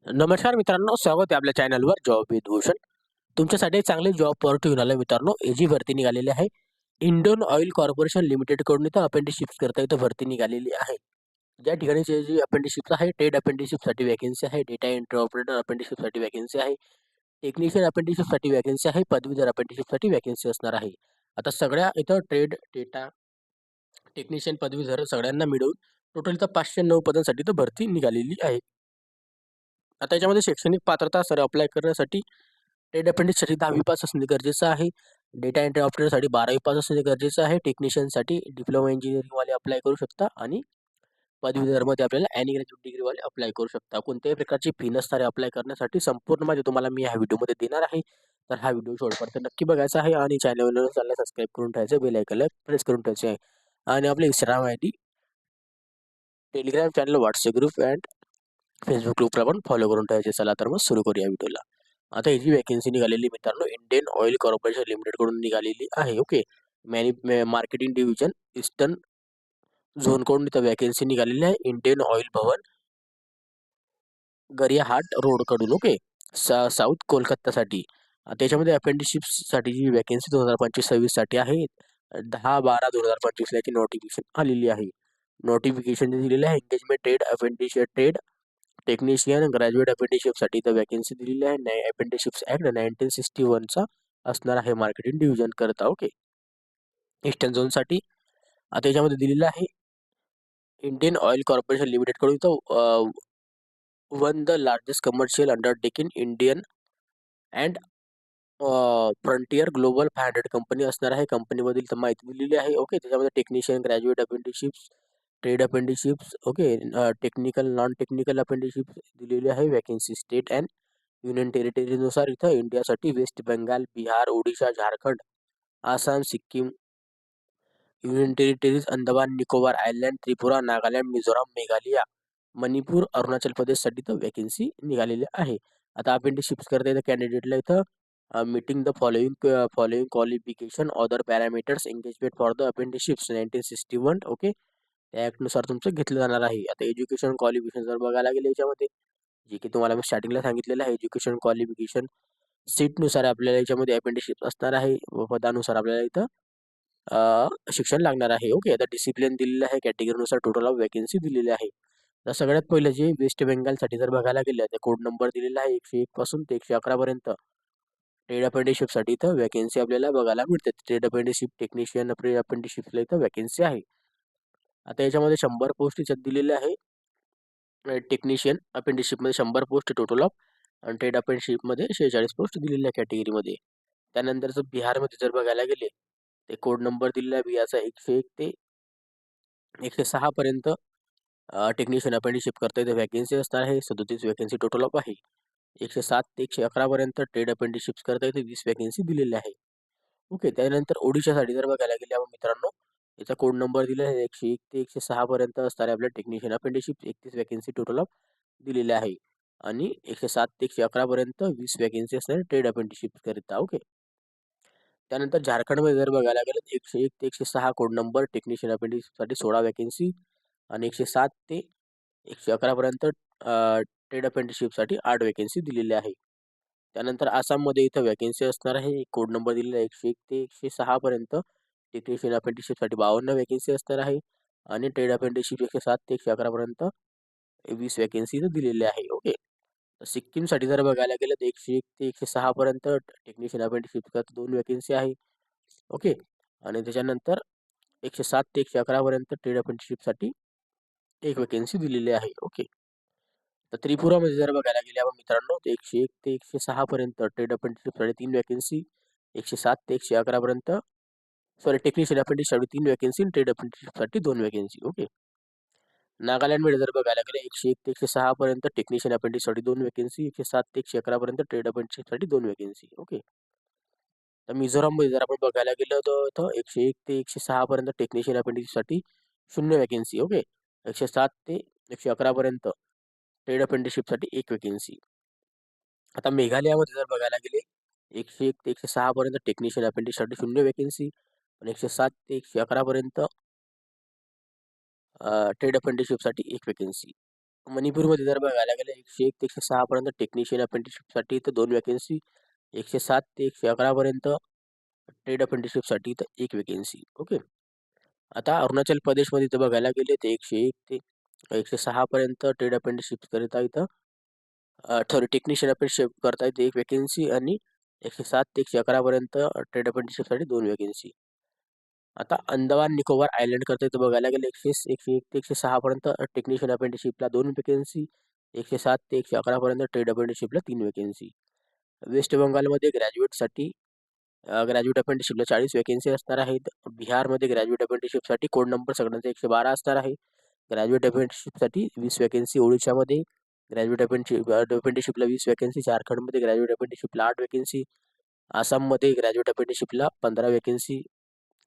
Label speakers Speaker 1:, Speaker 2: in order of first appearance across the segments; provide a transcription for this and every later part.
Speaker 1: नमस्कार मित्रांनो, स्वागत आहे आपल्या चॅनलवर जॉब विथ भूषण. तुमच्यासाठी चांगले जॉब ऑपॉर्च्युनिटी घेऊन आलो मित्रांनो. एजी भरती निघालेली आहे. इंडियन ऑइल कॉर्पोरेशन लिमिटेड कडून इथं अप्रेंटिसशिप करता इथं भरती निघालेली आहे. ज्या ठिकाणी जी अप्रेंटिसशिप आहे, ट्रेड अप्रेंटिसशिपसाठी व्हॅकन्सी आहे, डेटा एंट्री ऑपरेटर अप्रेंटिसशिपसाठी व्हॅकन्सी आहे, टेक्निशियन अप्रेंटिसशिपसाठी व्हॅकन्सी आहे, पदवीधर अप्रेंटिसशिपसाठी व्हॅकन्सी असणार आहे. आता सगळ्या इथं ट्रेड, डेटा, टेक्निशियन, पदवीधर सगळ्यांना मिळून टोटल इथं 509 पदांसाठी इथं भरती निघालेली आहे. आता याच्यामध्ये शैक्षणिक पात्रता सर अप्लाय करण्यासाठी ट्रेड अप्रेंटिससाठी 10वी पास असणे गरजेचं आहे. डेटा एंट्री ऑपरेटरसाठी 12वी पास असणे गरजेचं आहे. टेक्निशियनसाठी डिप्लोमा इंजिनिअरिंगवाले अप्लाय करू शकता आणि पदवीधरमध्ये आपल्याला एनी ग्रॅज्युएट डिग्रीवाले अप्लाय करू शकता. कोणत्याही प्रकारची फी नसणारे अप्लाय करण्यासाठी संपूर्ण माहिती तुम्हाला मी ह्या व्हिडिओमध्ये देणार आहे. तर हा व्हिडिओ शेवटपर्यंत नक्की बघायचा आहे आणि चॅनलवर सबस्क्राईब करून ठेवायचं, बेल आयकॉनला प्रेस करून ठेवायचे आहे आणि आपले Instagram ID, Telegram channel, WhatsApp group and Facebook ग्रुपला पण फॉलो करून ठेवायचे. चला तर मग सुरू करूया व्हिडिओला. आता ही जी वॅकन्सी निघालेली मित्रांनो, इंडियन ऑइल कॉर्पोरेशन लिमिटेड कडून निघालेली आहे. Okay, marketing division eastern zone कडून इथं वॅकन्सी निघालेली आहे. Indian oil Bhavan, Gariahat road कडून. ओके, साऊथ कोलकातासाठी. त्याच्यामध्ये अप्रेंटिसशिपसाठी जी वॅकन्सी 2025-26 साठी आहे. 10/12/2025 ला याची नोटिफिकेशन आलेली आहे. नोटिफिकेशन दिलेलं आहे engagement trade apprenticeship, trade technician, graduate अप्रेंटिसशिपसाठी इथं वॅकन्सी दिलेली आहे. अप्रेंटिसशिप्स ऍक्ट 1961 चा असणार आहे मार्केटिंग डिव्हिजन करता. ओके, ईस्टर्न झोनसाठी त्याच्यामध्ये दिलेलं आहे इंडियन ऑइल कॉर्पोरेशन लिमिटेड कडून इथं one the largest commercial undertaking Indian and frontier global 500 company असणार आहे. कंपनीमधील माहिती दिलेली आहे. ओके, त्याच्यामध्ये technician, graduate apprenticeships, trade apprenticeships, okay, technical, non technical apprenticeship दिलेली आहे. वॅकन्सी स्टेट अँड युनियन टेरिटरीनुसार इथं इंडियासाठी West Bengal, Bihar, Odisha, Jharkhand, Assam, Sikkim, union territories, Andaman Nicobar island, Tripura, Nagaland, Mizoram, Meghalaya, Manipur, Arunachal प्रदेशसाठी तर वॅकन्सी निघालेली आहे. आता अप्रेंटिसशिप्स करता येतं कॅन्डिडेटला इथं meeting the following qualification other parameters engagement for the apprenticeships 1961. Okay, त्या ऍक्टनुसार तुमचं घेतलं जाणार आहे. आता एज्युकेशन क्वालिफिकेशन जर बघायला गेलं याच्यामध्ये, जे की तुम्हाला मी स्टार्टिंगला सांगितलेलं आहे, एज्युकेशन क्वालिफिकेशन सीटनुसार आपल्याला याच्यामध्ये अप्रेंटिसशिप असणार आहे व पदानुसार आपल्याला इथं शिक्षण लागणार आहे. ओके, आता डिसिप्लिन दिलेलं आहे, कॅटेगरीनुसार टोटल ऑफ वॅकन्सी दिलेली आहे. तर सगळ्यात पहिलं जे वेस्ट बेंगालसाठी जर बघायला गेलं तर कोड नंबर दिलेला आहे 101 पासून ते 111 पर्यंत. ट्रेड अप्रेंटिसशिपसाठी इथं वॅकन्सी आपल्याला बघायला मिळते. ट्रेड अप्रेंटिसशिप, टेक्निशियन अप्रेंटिसशिपला इथं वॅकन्सी आहे. आता याच्यामध्ये 100 पोस्ट याच्यात दिलेल्या आहे. टेक्निशियन अप्रेंटिसशिपमध्ये 100 पोस्ट टोटल ऑफ आणि ट्रेड अप्रेंटिसशिपमध्ये 46 पोस्ट दिलेल्या कॅटेगरीमध्ये. त्यानंतर जर बिहारमध्ये जर बघायला गेले ते कोड नंबर दिलेला आहे बिहारचा 101 ते 106 पर्यंत. टेक्निशियन अप्रेंटिसशिप करता येते वॅकन्सी असणार आहे. 37 वॅकन्सी टोटल ऑफ आहे. 107 ते 111 पर्यंत ट्रेड अप्रेंटिसशिप करता येते 20 वॅकन्सी दिलेल्या आहे. ओके, त्यानंतर ओडिशासाठी जर बघायला गेले आपण मित्रांनो, याचा कोड नंबर दिलेला आहे 101 ते 106 पर्यंत असणारे आपल्या technician apprenticeship 31 vacancy total of दिलेल्या आहे आणि 107 ते 111 पर्यंत 20 वॅकन्सी असणारे ट्रेड अप्रेंटिसशिप करिता. ओके, त्यानंतर झारखंडमध्ये जर बघायला गेलं 101 ते 106 कोड नंबर टेक्निशियन अप्रेंटिससाठी 16 वॅकन्सी आणि 107 ते 111 पर्यंत ट्रेड अप्रेंटिसशिपसाठी 8 वॅकन्सी दिलेल्या आहे. त्यानंतर आसाममध्ये इथं वॅकन्सी असणार आहे. कोड नंबर दिलेला आहे 101 ते 106 पर्यंत. टेक्निशियन अप्रेंटिसशिपसाठी 52 वॅकन्सी असणार आहे आणि ट्रेड अप्रेंटिसशिप 107 ते 111 पर्यंत 20 वॅकन्सी दिलेल्या आहे. ओके, सिक्कीमसाठी जर बघायला गेलं तर 101 ते 106 पर्यंत टेक्निशियन अप्रेंटिसशिप 2 वॅकन्सी आहे. ओके, आणि त्याच्यानंतर 107 ते 111 पर्यंत ट्रेड अप्रेंटिसशिपसाठी 1 वॅकन्सी दिलेली आहे. ओके, तर त्रिपुरामध्ये जर बघायला गेले आपण मित्रांनो, तर 101 ते 106 पर्यंत ट्रेड अप्रेंटिसशिपसाठी 3 वॅकन्सी, 107 ते 111 पर्यंत, सॉरी, टेक्निशियन अप्रेंटिससाठी 3 वॅकन्सी आणि ट्रेड अप्रेंटिसशिपसाठी 2 वॅकन्सी. ओके, नागालँडमध्ये जर बघायला गेलं 101 ते 106 पर्यंत टेक्निशियन अप्रेंटिससाठी 2 वॅकन्सी, 107 ते 111 पर्यंत ट्रेड अप्रेंटिसशिपसाठी 2 वॅकन्सी. ओके, तर मिझोराममध्ये जर आपण बघायला गेलं तर इथं 101 ते 106 पर्यंत टेक्निशियन अप्रेंटिससाठी 0 वॅकन्सी. ओके, 107 ते 111 पर्यंत ट्रेड अप्रेंटिसशिपसाठी 1 वॅकन्सी. आता मेघालयामध्ये जर बघायला गेले 101 ते 106 पर्यंत टेक्निशियन अप्रेंटिससाठी 0 वॅकन्सी आणि 107 ते 111 पर्यंत ट्रेड अप्रेंटिसशिपसाठी 1 वॅकन्सी. मणिपूरमध्ये जर बघायला गेलं 101 ते 106 पर्यंत टेक्निशियन अप्रेंटिसशिपसाठी तर 2 वॅकेन्सी, 107 ते 111 पर्यंत ट्रेड अप्रेंटिसशिपसाठी तर 1 वॅकेन्सी. ओके. आता अरुणाचल प्रदेशमध्ये तर बघायला गेले ते 101 ते 106 पर्यंत ट्रेड अप्रेंटिसशिप करता येतं. टेक्निशियन अप्रेंटिसशिप करता येते 1 वॅकेन्सी आणि 107 ते 111 पर्यंत ट्रेड अप्रेंटिसशिपसाठी 2 वॅकेन्सी. आता अंदमान निकोबार आयलंड करता इथं बघायला गेले 101 ते 106 पर्यंत टेक्निशियन अप्रेंटिसशिपला 2 वॅकेन्सी, 107 ते 111 पर्यंत ट्रेड अप्रेंटिसशिपला 3 वॅकेन्सी. वेस्ट बंगालमध्ये ग्रॅज्युएटसाठी ग्रॅज्युएट अप्रेंटिसशिपला 40 वॅकेन्सी असणार आहेत. बिहारमध्ये ग्रॅज्युएट अप्रेंटिसशिपसाठी कोड नंबर सगळ्यांचा 112 असणार आहे. ग्रॅज्युएट अप्रेंटिसशिपसाठी 20 वॅकेन्सी ओडिशामध्ये, ग्रॅज्युएट अप्रेंटिसशिपला 20 वॅकेन्सी, झारखंडमध्ये ग्रॅज्युएट अप्रेंटिसशिपला 8 वॅकेन्सी, आसाममध्ये ग्रॅज्युएट अप्रेंटिसशिपला 15 वॅकेन्सी,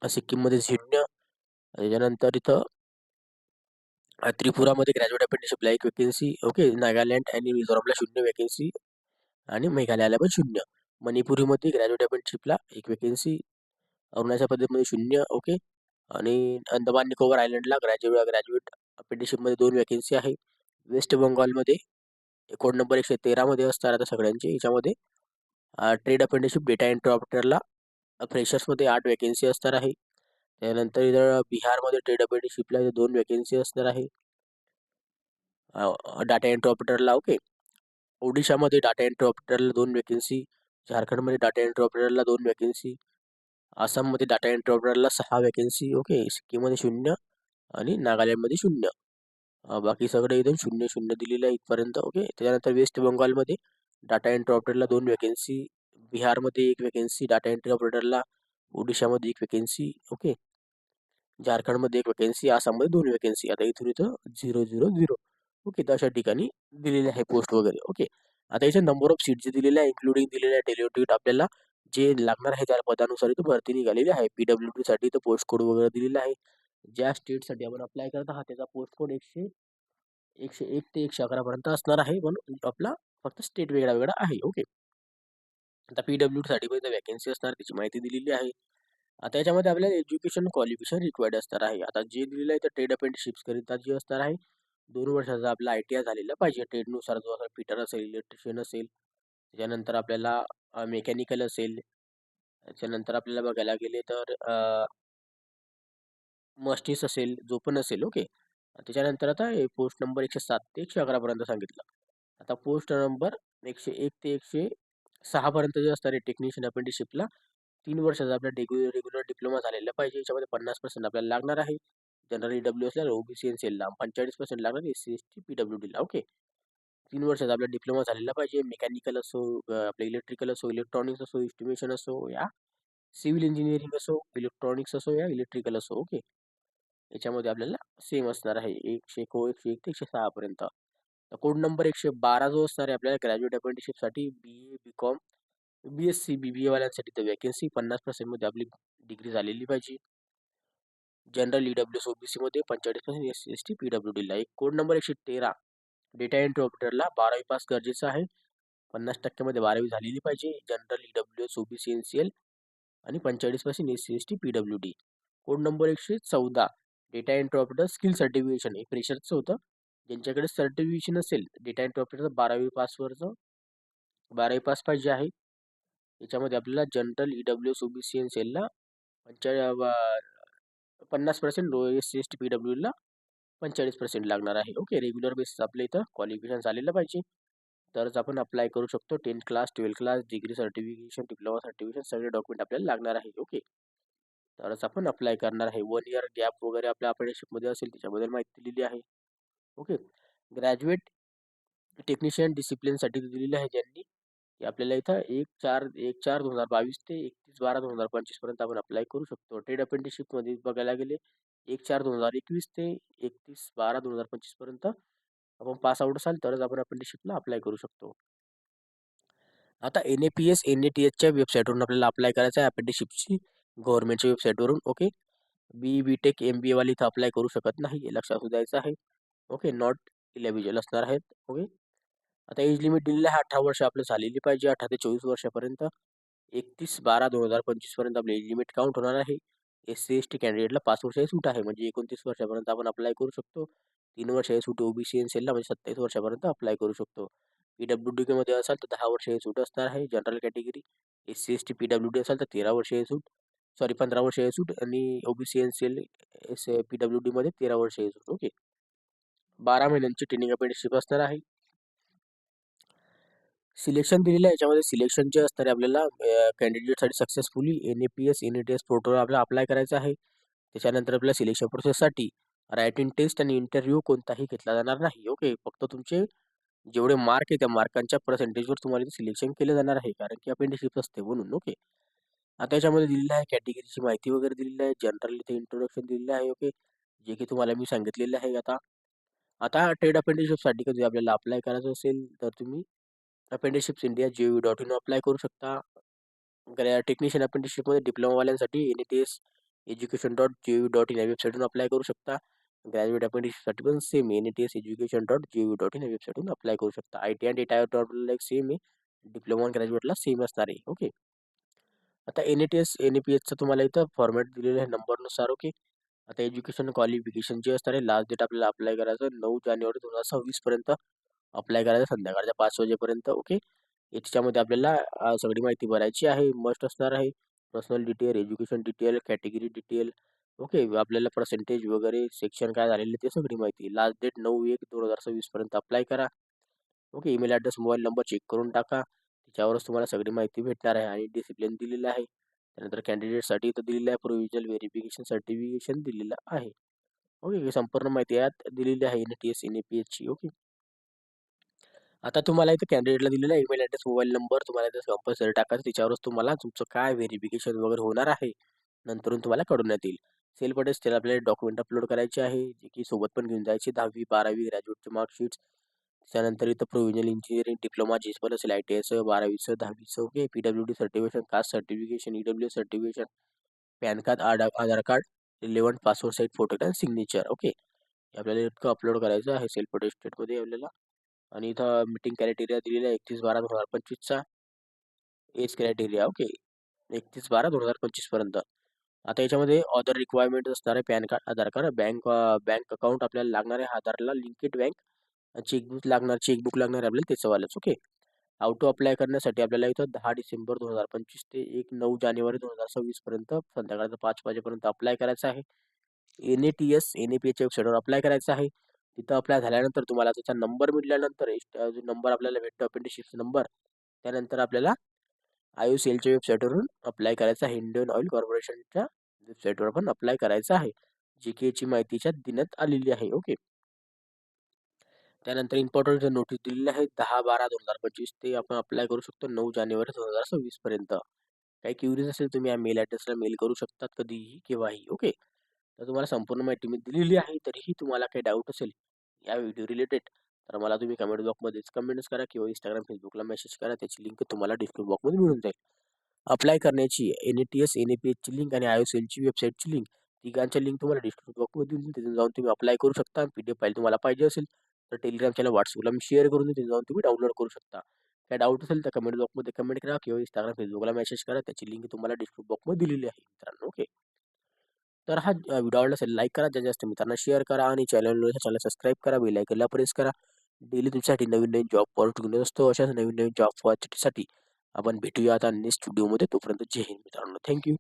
Speaker 1: सिक्कीममध्ये 0, त्याच्यानंतर इथं त्रिपुरामध्ये ग्रॅज्युएट अप्रेंटिसशिपला 1 वॅकेन्सी. ओके. नागालँड आणि मिझोरामला 0 वॅकेन्सी आणि मेघालयाला पण 0. मणिपुरीमध्ये ग्रॅज्युएट अप्रेंटिसशिपला 1 वॅकेन्सी, अरुणाचल प्रदेशमध्ये 0. ओके. आणि अंदमान निकोबार आयलंडला ग्रॅज्युएट अप्रेंटिसशिपमध्ये 2 वॅकेन्सी आहे. वेस्ट बंगालमध्ये कोड नंबर 113 मध्ये असणार आता सगळ्यांचे. याच्यामध्ये ट्रेड अप्रेंटिसशिप डेटा एंट्री ऑपरेटरला फ्रेशर्समध्ये 8 वॅकेन्सी असणार आहे. त्यानंतर इथं बिहारमध्ये ट्रेड अप्रेंटिसशिपला 2 वॅकेन्सी असणार आहे डाटा एंट्री ऑपरेटरला. ओके. ओडिशामध्ये डाटा एंट्री ऑपरेटरला 2 वॅकेन्सी, झारखंडमध्ये डाटा एंट्री ऑपरेटरला 2 वॅकेन्सी, आसाममध्ये डाटा एंट्री ऑपरेटरला 6 वॅकेन्सी. ओके. सिक्कीममध्ये 0 आणि नागालँडमध्ये 0. बाकी सगळे इथून 0-0 दिलेले आहे इथपर्यंत. ओके. त्याच्यानंतर वेस्ट बंगालमध्ये डाटा एंट्री ऑपरेटरला 2 वॅकेन्सी, बिहारमध्ये 1 वॅकेन्सी डाटा एंट्री ऑपरेटरला, ओडिशामध्ये 1 वॅकेन्सी. ओके. झारखंडमध्ये 1 वॅकेन्सी, आसाममध्ये 2 वॅकेन्सी. आता इथून इथं 0-0-0. ओके. तर अशा ठिकाणी दिलेले आहे पोस्ट वगैरे. ओके. आता याचे नंबर ऑफ सीट जे दिलेले आहे इन्क्लुडिंग दिलेले आहे डेलिव्हरी आपल्याला जे लागणार आहे त्या पदानुसार इथं भरती निघालेली आहे. PWD साठी तर पोस्ट कोड वगैरे दिलेला आहे. ज्या स्टेटसाठी आपण अप्लाय करत आहात त्याचा पोस्ट कोड 101 ते 111 पर्यंत असणार आहे. पण आपला फक्त स्टेट वेगळा वेगळा आहे. ओके. आता PWD साठी पण वॅकेन्सी असणार त्याची माहिती दिलेली आहे. आता याच्यामध्ये आपल्याला एज्युकेशन क्वालिफिकेशन रिक्वायर्ड असणार आहे. आता जे दिलेलं आहे तर ट्रेड अप्रेंटिसशिप्स करिता जे असणार आहे 2 वर्षाचा आपला ITI झालेला पाहिजे. ट्रेडनुसार जो असेल फिटर असेल, इलेक्ट्रिशियन असेल, त्याच्यानंतर आपल्याला मेकॅनिकल असेल, त्याच्यानंतर आपल्याला बघायला गेले तर मस्टिस असेल, जो पण असेल. ओके. त्याच्यानंतर आता पोस्ट नंबर 107 ते 111 पर्यंत सांगितलं. आता पोस्ट नंबर 101 ते 106 पर्यंत जे असणार आहे टेक्निशियन अप्रेंटिसशिपला 3 वर्षाचा आपला रेग्युलर डिप्लोमा झालेला पाहिजे. याच्यामध्ये 50% आपल्याला लागणार आहे. जनरल EW असल्याला OBC NCLला 45% लागणार, SC ST PWDला. ओके. 3 वर्षाचा आपला डिप्लोमा झालेला पाहिजे. मेकॅनिकल असो, आपलं इलेक्ट्रिकल असो, इलेक्ट्रॉनिक्स असो, एस्टिमेशन असो या सिव्हिल इंजिनिअरिंग असो, इलेक्ट्रॉनिक्स असो या इलेक्ट्रिकल असो. ओके. याच्यामध्ये आपल्याला सेम असणार आहे 101 ते 106 पर्यंत. कोड नंबर 112 जो असणार आहे आपल्याला ग्रॅज्युएट अप्रेंटिसशिपसाठी BA BCom BSc BBA वाल्यांसाठी तर वॅकेन्सी 50% मध्ये आपली डिग्री झालेली पाहिजे. जनरल EWS OBC मध्ये 45%, SC ST PWDला. एक कोड नंबर 113 डेटा एंट्री ऑपरेटरला 12वी पास गरजेचं आहे. 50% मध्ये 12वी झालेली पाहिजे. जनरल EWS OBC NCL आणि 45% SC ST PWD. Code number 114 data entry operator skill certification हे फ्रेशरचं होतं. ज्यांच्याकडे सर्टिफिकेशन असेल डेटा एंट्री ऑपरेटर 12वी पासवरचं 12वी पास पाहिजे आहे. याच्यामध्ये आपल्याला general EWS OBC NCLला 50%, SC ST PWDला 45% लागणार आहे. ओके. रेग्युलर बेसिस आपल्या इथं क्वालिफिकेशन झालेलं पाहिजे तरच आपण अप्लाय करू शकतो. 10th class, 12th class, degree certification, diploma certification सगळे डॉक्युमेंट आपल्याला लागणार आहे. ओके. तरच आपण अप्लाय करणार आहे. 1 इयर गॅप वगैरे आपल्या अप्रेंटिसशिपमध्ये असेल त्याच्याबद्दल माहिती दिलेली आहे. ओके. ग्रॅज्युएट टेक्निशियन डिसिप्लिनसाठी दिलेली आहे ज्यांनी की आपल्याला इथं 1/4/2022 ते 31/12/2025 पर्यंत आपण अप्लाय करू शकतो. ट्रेड अप्रेंटिसशिपमध्ये बघायला गेले 1/4/2021 ते 31/12/2025 पर्यंत आपण पास आउट असाल तरच आपण अप्रेंटिसशिपला अप्लाय करू शकतो. आता NAPS NATHच्या वेबसाईटवरून आपल्याला अप्लाय करायचं आहे अप्रेंटिसशिपची गव्हर्नमेंटच्या वेबसाईटवरून. ओके. BTech MBA वाली इथं अप्लाय करू शकत नाही हे लक्षात द्यायचं आहे. ओके. नॉट इलिजिबल असणार आहेत. ओके. आता एज लिमिट दिलेलं आहे 18 वर्ष आपलं झालेली पाहिजे. 18 ते 24 वर्षापर्यंत 31/12/2025 पर्यंत आपलं एज लिमिट काउंट होणार आहे. SC ST कॅन्डिडेटला 5 वर्षाची सूट आहे म्हणजे 29 वर्षापर्यंत आपण अप्लाय करू शकतो. 3 वर्षाची सूट ओबीसी एन सेलला म्हणजे 27 वर्षापर्यंत अप्लाय करू शकतो. पीडब्ल्यूडी मध्ये असाल तर 10 वर्षाची सूट असणार आहे general category. SC ST PWD असाल तर 13 वर्षाची सूट, सॉरी 15 वर्षाची सूट, आणि ओबीसी एन सेल एस पीडब्ल्यूडी मध्ये 13 वर्षाची सूट. ओके. 12 महिन्यांची ट्रेनिंग अपेंटिसशिप असणार आहे. सिलेक्शन दिलेलं आहे. याच्यामध्ये सिलेक्शन जे असणार आहे आपल्याला कॅन्डिडेटसाठी सक्सेसफुली NAPS NATS पोर्टलवर आपल्याला अप्लाय करायचं आहे. त्याच्यानंतर आपल्या सिलेक्शन प्रोसेससाठी रायटिंग टेस्ट आणि इंटरव्ह्यू कोणताही घेतला जाणार नाही. ओके. फक्त तुमचे जेवढे मार्क आहे त्या मार्कांच्या पर्सेंटेजवर तुम्हाला सिलेक्शन केलं जाणार आहे, कारण की अपेंडिशिप असते म्हणून. ओके. आता याच्यामध्ये दिलेलं आहे कॅटेगरीची माहिती वगैरे दिलेली आहे. जनरल इथे इंट्रोडक्शन दिलेलं आहे. ओके. जे की तुम्हाला मी सांगितलेलं आहे. आता आता ट्रेड अपेंटिसशिपसाठी कधी आपल्याला अप्लाय करायचं असेल तर तुम्ही अपेंटिसशिप्स इंडिया gov.in अप्लाय करू शकता. टेक्निशियन अपेंटिसशिपमध्ये डिप्लोमावाल्यांसाठी NATS education.gov.in या वेबसाईटवरून अप्लाय करू शकता. ग्रॅज्युएट अपेंटिसशिपसाठी पण सेम NATS education.gov.in या वेबसाईटवरून अप्लाय करू शकता. IT आणि डेटा सेम आहे. डिप्लोमा ग्रॅज्युएटला सेम असणार आहे. ओके. आता NATS NAPSचं तुम्हाला इथं फॉर्मॅट दिलेलं आहे नंबरनुसार. ओके. आता एज्युकेशन क्वालिफिकेशन जे असणार आहे, लास्ट डेट आपल्याला अप्लाय करायचं 9 जानेवारी 2026 पर्यंत अप्लाय करायचं संध्याकाळच्या 5 वाजेपर्यंत. ओके. याच्यामध्ये आपल्याला सगळी माहिती भरायची आहे. मस्ट असणार आहे personal detail, education detail, category detail. Okay. आपल्याला पर्सेंटेज वगैरे सेक्शन काय झालेले ते सगळी माहिती. लास्ट डेट 9/1/2026 पर्यंत अप्लाय करा. Okay. Email address, mobile number check करून टाका. त्याच्यावरच तुम्हाला सगळी माहिती भेटणार आहे. आणि डिसिप्लिन दिलेलं आहे. त्यानंतर कॅन्डिडेटसाठी इथं दिलेलं आहे प्रोव्हिजनल व्हेरिफिकेशन सर्टिफिकेशन दिलेलं आहे. ओके. संपूर्ण माहिती यात दिलेली आहे NATS NAPSची. ओके. आता तुम्हाला इथे कॅन्डिडेटला दिलेला ईमेल ॲड्रेस, मोबाईल नंबर तुम्हाला इथे कंपल्सरी टाकायचं. त्याच्यावरच तुम्हाला तुमचं काय व्हेरिफिकेशन वगैरे होणार आहे नंतरून तुम्हाला कळवण्यात येईल. सेल्फ अटेस्टेड आपल्याला डॉक्युमेंट अपलोड करायचे आहे, जे की सोबत पण घेऊन जायचे 10वी 12वी ग्रॅज्युएटचे मार्कशीट्स. त्यानंतर इथं प्रोव्हिजनल इंजिनिअरिंग डिप्लोमा जे पण असेल ITIचं 12वीचं 10वीचं. Okay. PWD certification, caste certification, EWS certification, PAN card, Aadhaar card, relevant passport size photo आणि सिग्नेचर. ओके. आपल्याला इतकं अपलोड करायचं आहे सेल्फ अटेस्टेडमध्ये आपल्याला. आणि इथं मीटिंग क्रायटेरिया दिलेला आहे 31/12/2025चा एज क्रायटेरिया. ओके. 31/12/2025 पर्यंत. आता याच्यामध्ये अदर रिक्वायरमेंट असणार आहे pan card, Aadhaar card, bank account आपल्याला लागणार आहे आधारला लिंकेड बँक, चेकबुक लागणार आहे आपल्याला त्याचंवालंच. ओके. हाऊ टू अप्लाय करण्यासाठी आपल्याला इथं 10 डिसेंबर 2025 ते 9 जानेवारी 2026 पर्यंत संध्याकाळचं 5 वाजेपर्यंत अप्लाय करायचं आहे. NATS NAPSच्या वेबसाईटवर अप्लाय करायचं आहे. तिथं अप्लाय झाल्यानंतर तुम्हाला त्याचा नंबर मिळाल्यानंतर जो नंबर आपल्याला भेटतो अपेंटिसशिपचा नंबर, त्यानंतर आपल्याला IOCLच्या वेबसाईटवरून अप्लाय करायचं आहे. इंडियन ऑइल कॉर्पोरेशनच्या वेबसाईटवर पण अप्लाय करायचं आहे, जी की याची माहिती याच्यात देण्यात आलेली आहे. ओके. त्यानंतर इम्पॉर्टंट नोटीस दिलेली आहे 10/12/2025 ते आपण अप्लाय करू शकतो 9 जानेवारी 2026 पर्यंत. काही क्युरीज असेल तुम्ही या मेल ॲड्रेसला मेल करू शकतात कधीही केव्हाही. ओके. तर तुम्हाला संपूर्ण माहिती मी दिलेली आहे. तरीही तुम्हाला काही डाऊट असेल या व्हिडिओ रिलेटेड तर मला तुम्ही कमेंट बॉक्समध्येच कमेंट्स करा किंवा Instagram Facebookला मेसेज करा. त्याची लिंक तुम्हाला डिस्क्रिप्शन बॉक्समध्ये मिळून जाईल. अप्लाय करण्याची NATS NAPSची लिंक आणि IOCLची वेबसाईटची लिंक, तिघांच्या लिंक तुम्हाला डिस्क्रिप्शन बॉक्समध्ये देऊन तिथून जाऊन तुम्ही अप्लाय करू शकता. PDF फाईल तुम्हाला पाहिजे असेल तर टेलिग्राम चॅनल WhatsAppला मी शेअर करून तिथे जाऊन तुम्ही डाउनलोड करू शकता. काय डाऊट असेल तर कमेंट बॉक्समध्ये कमेंट करा किंवा Instagram Facebookला मेसेज करा. त्याची लिंक तुम्हाला डिस्क्रिप्शन बॉक्समध्ये दिलेली आहे मित्रांनो. ओके. तर हा व्हिडिओ आवडला असेल लाईक करा, जास्त मित्रांना शेअर करा आणि चॅनल सबस्क्राईब करा, बेल आयकनला प्रेस करा. डेली तुमच्यासाठी नवीन नवीन जॉब ऑपॉर्च्युनिटी असतो. अशाच नवीन नवीन जॉब ऑपॉर्च्युनिटीसाठी आपण भेटूया आता नेक्स्ट व्हिडिओमध्ये. तोपर्यंत जय हिंद मित्रांनो. थँक्यू.